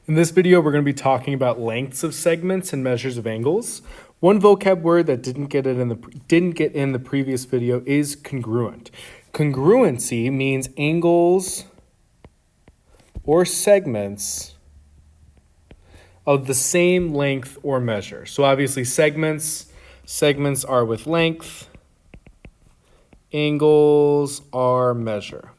In this video, we're going to be talking about lengths of segments and measures of angles. One vocab word that didn't get in the previous video is congruent. Congruency means angles or segments of the same length or measure. So obviously segments are with length, angles are measure.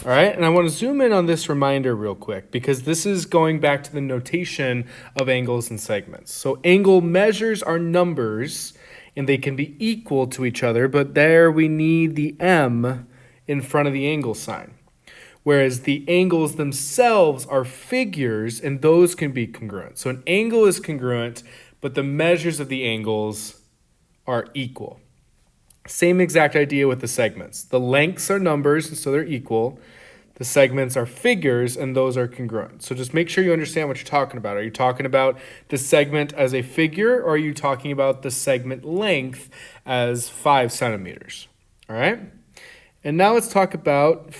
All right, and I want to zoom in on this reminder real quick because this is going back to the notation of angles and segments. So angle measures are numbers and they can be equal to each other, but there we need the M in front of the angle sign. Whereas the angles themselves are figures and those can be congruent. So an angle is congruent, but the measures of the angles are equal. Same exact idea with the segments. The lengths are numbers, and so they're equal. The segments are figures, and those are congruent. So just make sure you understand what you're talking about. Are you talking about the segment as a figure, or are you talking about the segment length as 5 centimeters? All right? And now let's talk about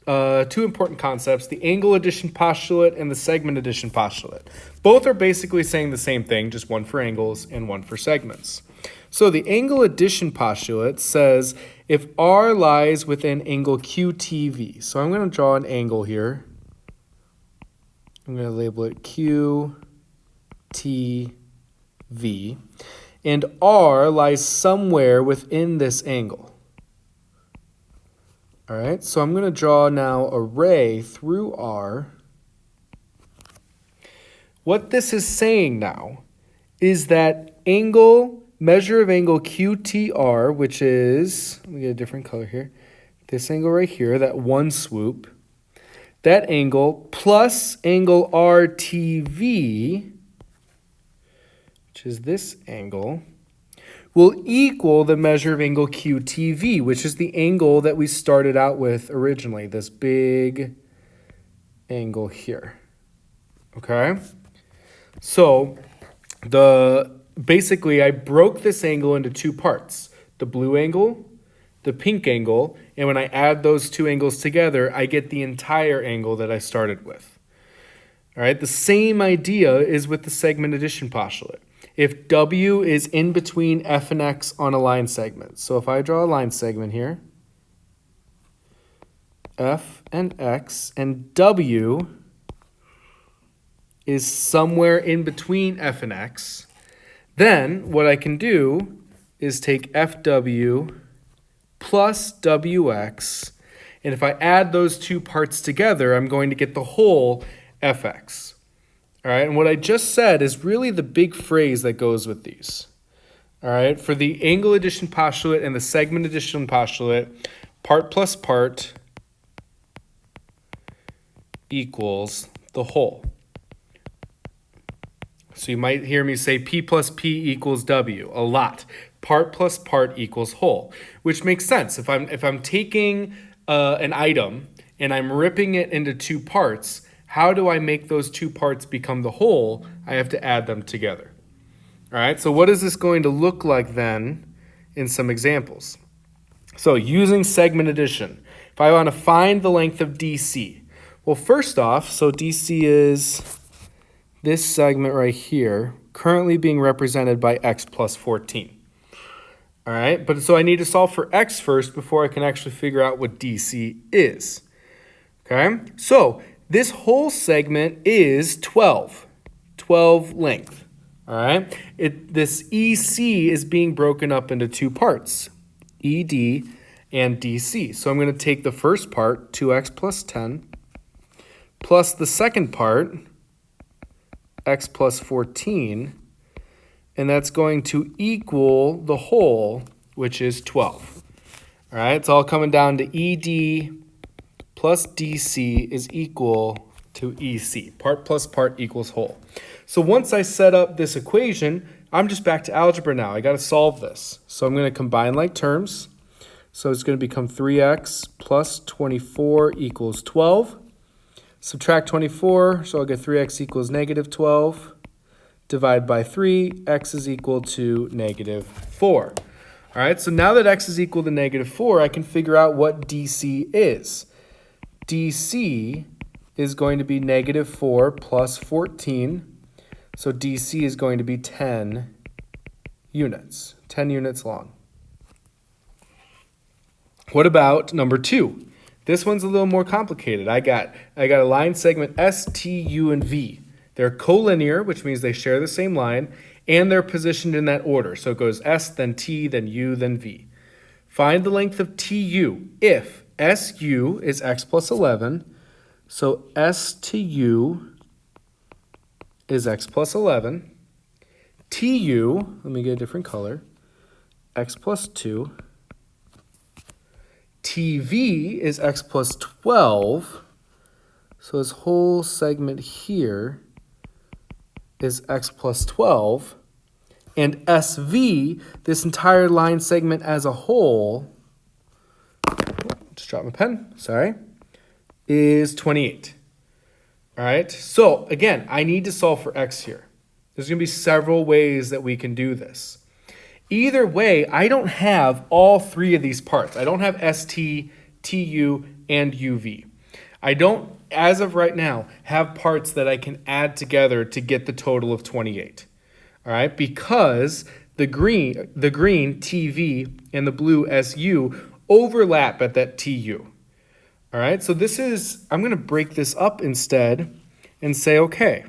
two important concepts, the angle addition postulate and the segment addition postulate. Both are basically saying the same thing, just one for angles and one for segments. So the angle addition postulate says if R lies within angle QTV. So I'm going to draw an angle here. I'm going to label it QTV. And R lies somewhere within this angle. All right, so I'm going to draw now a ray through R. What this is saying now is that measure of angle QTR, which is, let me get a different color here, this angle right here, that one swoop, that angle plus angle RTV, which is this angle, will equal the measure of angle QTV, which is the angle that we started out with originally, this big angle here. Okay? So basically I broke this angle into two parts, the blue angle, the pink angle, and when I add those two angles together, I get the entire angle that I started with. All right? The same idea is with the segment addition postulate. If W is in between F and X on a line segment. So if I draw a line segment here, F and X, and W is somewhere in between F and X, then what I can do is take FW plus WX, and if I add those two parts together, I'm going to get the whole FX. All right, and what I just said is really the big phrase that goes with these. All right, for the angle addition postulate and the segment addition postulate, part plus part equals the whole. So you might hear me say P plus P equals W a lot. Part plus part equals whole, which makes sense. If I'm taking an item and I'm ripping it into two parts, how do I make those two parts become the whole? I have to add them together. All right, so what is this going to look like then in some examples? So using segment addition, if I want to find the length of DC, well, first off, so DC is this segment right here, currently being represented by X plus 14. All right, but so I need to solve for X first before I can actually figure out what DC is. Okay, so this whole segment is 12 length, all right? This EC is being broken up into two parts, ED and DC. So I'm going to take the first part, 2x plus 10, plus the second part, x plus 14, and that's going to equal the whole, which is 12. All right, it's all coming down to ED plus DC is equal to EC. Part plus part equals whole. So once I set up this equation, I'm just back to algebra now. I got to solve this. So I'm going to combine like terms. So it's going to become 3x plus 24 equals 12. Subtract 24, so I'll get 3x equals negative 12. Divide by 3, x is equal to negative 4. All right, so now that x is equal to negative 4, I can figure out what DC is. DC is going to be -4 plus 14. So DC is going to be 10 units, 10 units long. What about number 2? This one's a little more complicated. I got a line segment S, T, U, and V. They're collinear, which means they share the same line, and they're positioned in that order. So it goes S, then T, then U, then V. Find the length of TU if SU is x plus 11. So S to U is x plus 11. TU, let me get a different color, x plus 2. TV is x plus 12. So this whole segment here is x plus 12. And SV, this entire line segment as a whole, just dropped my pen, sorry, is 28. All right, so again, I need to solve for x here. There's going to be several ways that we can do this. Either way, I don't have all three of these parts. I don't have ST, TU, and UV. I don't, as of right now, have parts that I can add together to get the total of 28. All right, because the green TV and the blue SU overlap at that TU. All right, so this is, I'm going to break this up instead and say, okay,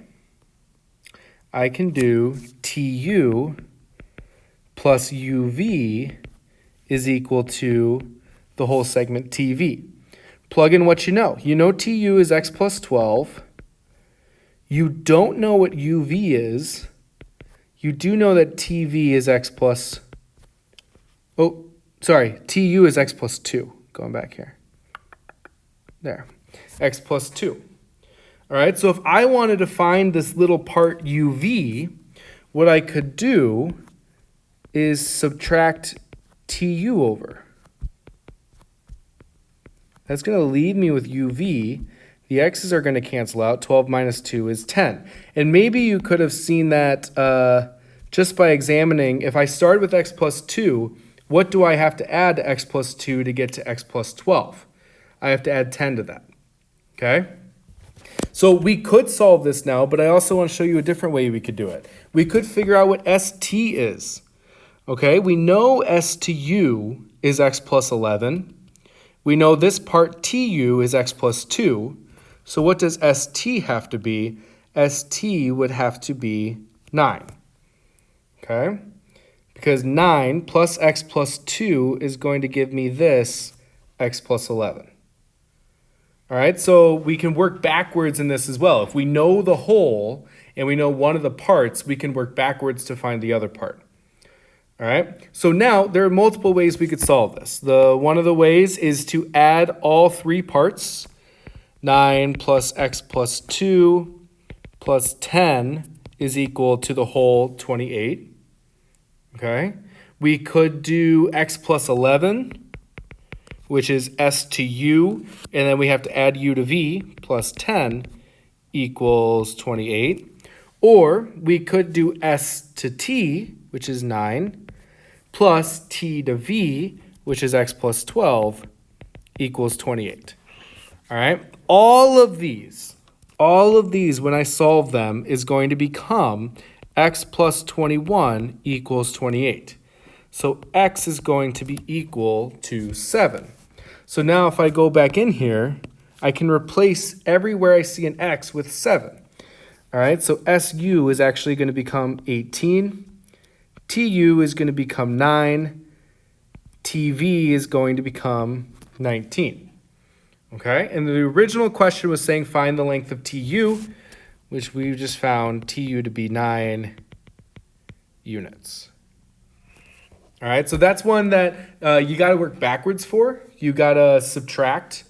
I can do TU plus UV is equal to the whole segment TV. Plug in what you know. You know TU is x plus 12. You don't know what UV is. You do know that TV is x plus, TU is x plus 2. Going back here. There, x plus 2. All right, so if I wanted to find this little part UV, what I could do is subtract TU over. That's going to leave me with UV. The x's are going to cancel out. 12 minus 2 is 10. And maybe you could have seen that just by examining, if I started with x plus 2, what do I have to add to x plus 2 to get to x plus 12? I have to add 10 to that, okay? So we could solve this now, but I also want to show you a different way we could do it. We could figure out what ST is, okay? We know S to U is x plus 11. We know this part TU is x plus 2. So what does ST have to be? ST would have to be 9, okay? Because 9 plus x plus 2 is going to give me this x plus 11. All right, so we can work backwards in this as well. If we know the whole and we know one of the parts, we can work backwards to find the other part. All right, so now there are multiple ways we could solve this. One of the ways is to add all three parts. 9 plus x plus 2 plus 10 is equal to the whole 28. Okay, we could do x plus 11, which is S to U, and then we have to add U to V, plus 10 equals 28. Or we could do S to T, which is 9, plus T to V, which is x plus 12, equals 28. All right, all of these, when I solve them, is going to become x plus 21 equals 28. So x is going to be equal to 7. So now if I go back in here, I can replace everywhere I see an x with 7. All right, so SU is actually going to become 18. TU is going to become 9. TV is going to become 19. Okay, and the original question was saying find the length of TU, which we just found TU to be 9 units. All right, so that's one that you got to work backwards for. You got to subtract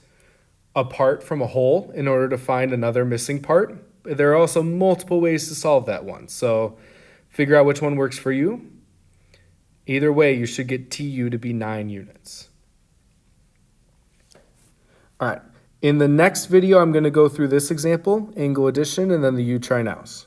a part from a whole in order to find another missing part. There are also multiple ways to solve that one. So figure out which one works for you. Either way, you should get TU to be 9 units. All right, in the next video, I'm going to go through this example, angle addition, and then the U try nows.